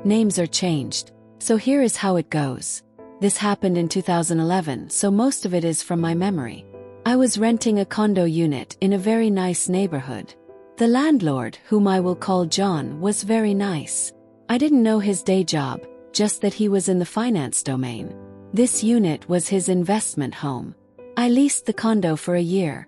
names are changed. So here is how it goes. This happened in 2011, so most of it is from my memory. I was renting a condo unit in a very nice neighborhood. The landlord, whom I will call John, was very nice. I didn't know his day job, just that he was in the finance domain. This unit was his investment home. I leased the condo for a year.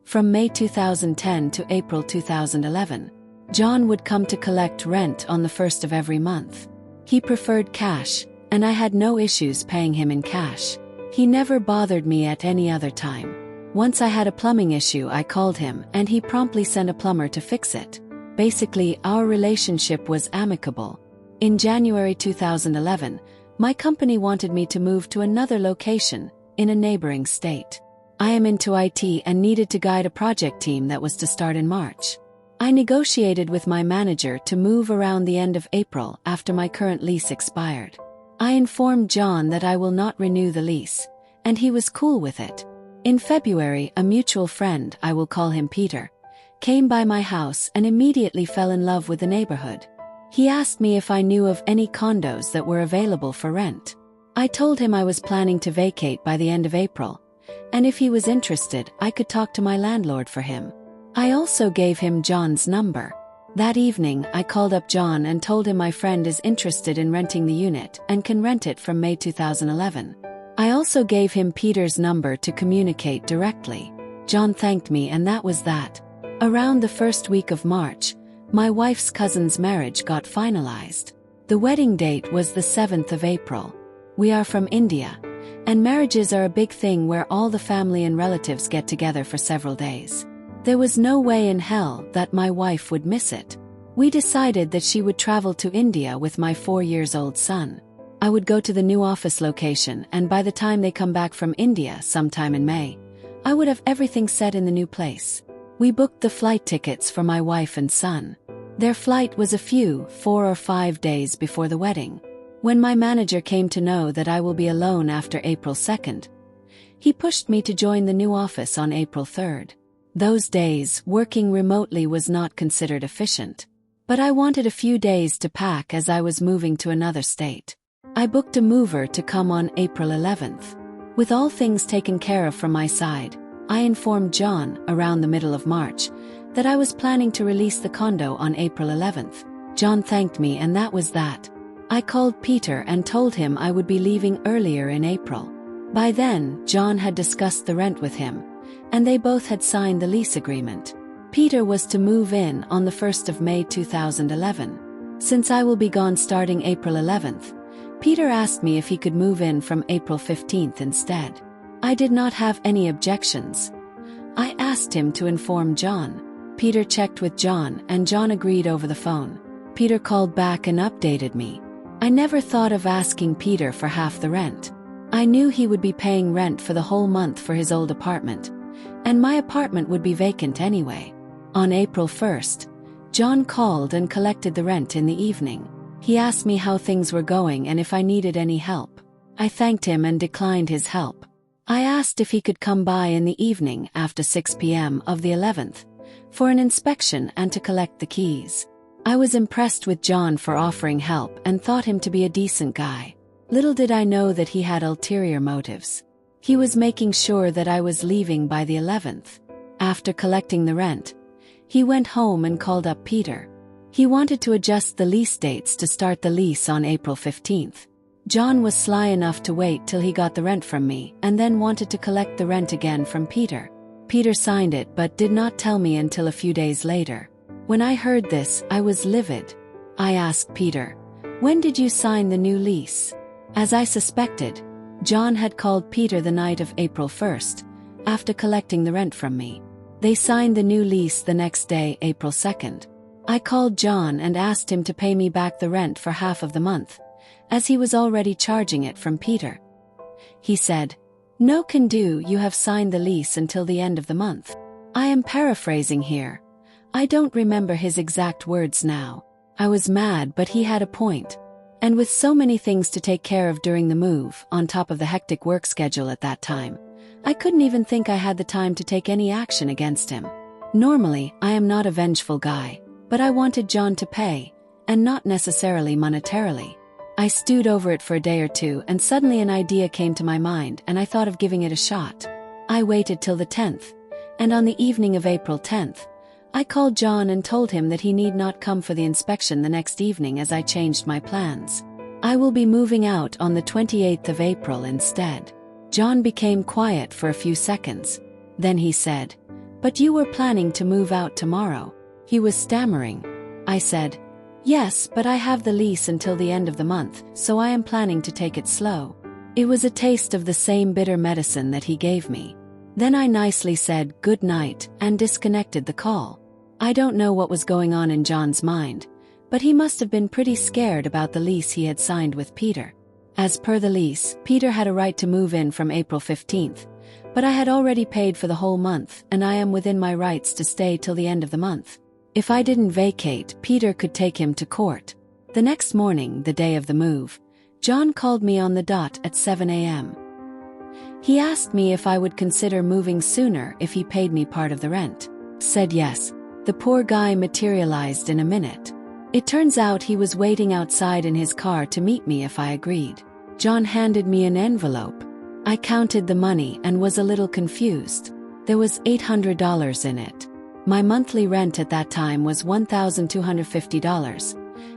From May 2010 to April 2011. John would come to collect rent on the 1st of every month. He preferred cash, and I had no issues paying him in cash. He never bothered me at any other time. Once I had a plumbing issue, I called him, and he promptly sent a plumber to fix it. Basically, our relationship was amicable. In January 2011, my company wanted me to move to another location, in a neighboring state. I am into IT and needed to guide a project team that was to start in March. I negotiated with my manager to move around the end of April after my current lease expired. I informed John that I will not renew the lease, and he was cool with it. In February, a mutual friend, I will call him Peter, came by my house and immediately fell in love with the neighborhood. He asked me if I knew of any condos that were available for rent. I told him I was planning to vacate by the end of April, and if he was interested, I could talk to my landlord for him. I also gave him John's number. That evening, I called up John and told him my friend is interested in renting the unit and can rent it from May 2011. I also gave him Peter's number to communicate directly. John thanked me, and that was that. Around the first week of March, my wife's cousin's marriage got finalized. The wedding date was the 7th of April. We are from India, and marriages are a big thing where all the family and relatives get together for several days. There was no way in hell that my wife would miss it. We decided that she would travel to India with my 4-year-old son. I would go to the new office location, and by the time they come back from India sometime in May, I would have everything set in the new place. We booked the flight tickets for my wife and son. Their flight was 4 or 5 days before the wedding. When my manager came to know that I will be alone after April 2nd, he pushed me to join the new office on April 3rd. Those days, working remotely was not considered efficient. But I wanted a few days to pack as I was moving to another state. I booked a mover to come on April 11th. With all things taken care of from my side, I informed John, around the middle of March, that I was planning to release the condo on April 11th. John thanked me, and that was that. I called Peter and told him I would be leaving earlier in April. By then, John had discussed the rent with him, and they both had signed the lease agreement. Peter was to move in on the 1st of May 2011. Since I will be gone starting April 11th, Peter asked me if he could move in from April 15th instead. I did not have any objections. I asked him to inform John. Peter checked with John, and John agreed over the phone. Peter called back and updated me. I never thought of asking Peter for half the rent. I knew he would be paying rent for the whole month for his old apartment, and my apartment would be vacant anyway. On April 1st, John called and collected the rent in the evening. He asked me how things were going and if I needed any help. I thanked him and declined his help. I asked if he could come by in the evening after 6 p.m. of the 11th, for an inspection and to collect the keys. I was impressed with John for offering help and thought him to be a decent guy. Little did I know that he had ulterior motives. He was making sure that I was leaving by the 11th. After collecting the rent, he went home and called up Peter. He wanted to adjust the lease dates to start the lease on April 15th. John was sly enough to wait till he got the rent from me and then wanted to collect the rent again from Peter. Peter signed it but did not tell me until a few days later. When I heard this, I was livid. I asked Peter, "When did you sign the new lease?" As I suspected, John had called Peter the night of April 1st, after collecting the rent from me. They signed the new lease the next day, April 2nd. I called John and asked him to pay me back the rent for half of the month, as he was already charging it from Peter. He said, "No can do, you have signed the lease until the end of the month." I am paraphrasing here. I don't remember his exact words now. I was mad, but he had a point. And with so many things to take care of during the move, on top of the hectic work schedule at that time, I couldn't even think I had the time to take any action against him. Normally, I am not a vengeful guy, but I wanted John to pay, and not necessarily monetarily. I stewed over it for a day or two, and suddenly an idea came to my mind, and I thought of giving it a shot. I waited till the 10th, and on the evening of April 10th, I called John and told him that he need not come for the inspection the next evening as I changed my plans. I will be moving out on the 28th of April instead. John became quiet for a few seconds. Then he said, "But you were planning to move out tomorrow." He was stammering. I said, "Yes, but I have the lease until the end of the month, so I am planning to take it slow." It was a taste of the same bitter medicine that he gave me. Then I nicely said good night and disconnected the call. I don't know what was going on in John's mind, but he must have been pretty scared about the lease he had signed with Peter. As per the lease, Peter had a right to move in from April 15th, but I had already paid for the whole month, and I am within my rights to stay till the end of the month. If I didn't vacate, Peter could take him to court. The next morning, the day of the move, John called me on the dot at 7 a.m. He asked me if I would consider moving sooner if he paid me part of the rent. Said yes. The poor guy materialized in a minute. It turns out he was waiting outside in his car to meet me if I agreed. John handed me an envelope. I counted the money and was a little confused. There was $800 in it. My monthly rent at that time was $1,250,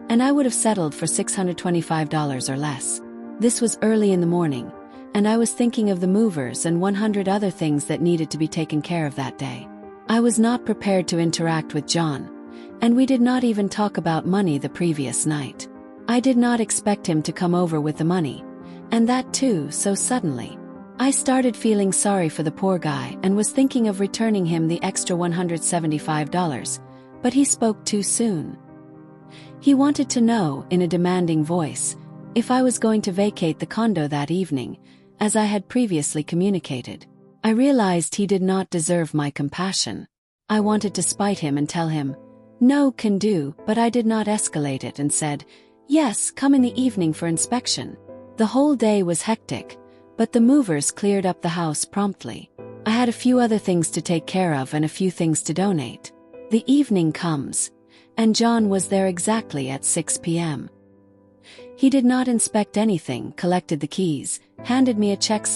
and I would have settled for $625 or less. This was early in the morning, and I was thinking of the movers and 100 other things that needed to be taken care of that day. I was not prepared to interact with John, and we did not even talk about money the previous night. I did not expect him to come over with the money, and that too so suddenly. I started feeling sorry for the poor guy and was thinking of returning him the extra $175, but he spoke too soon. He wanted to know, in a demanding voice, if I was going to vacate the condo that evening, as I had previously communicated. I realized he did not deserve my compassion. I wanted to spite him and tell him, "No, can do," but I did not escalate it and said, "Yes, come in the evening for inspection." The whole day was hectic, but the movers cleared up the house promptly. I had a few other things to take care of and a few things to donate. The evening comes, and John was there exactly at 6 p.m. He did not inspect anything, collected the keys, handed me a check,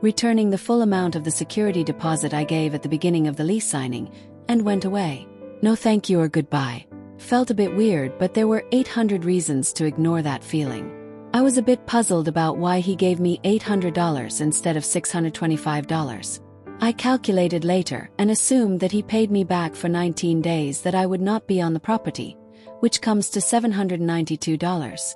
returning the full amount of the security deposit I gave at the beginning of the lease signing, and went away. No thank you or goodbye. Felt a bit weird, but there were 800 reasons to ignore that feeling. I was a bit puzzled about why he gave me $800 instead of $625. I calculated later and assumed that he paid me back for 19 days that I would not be on the property, which comes to $792.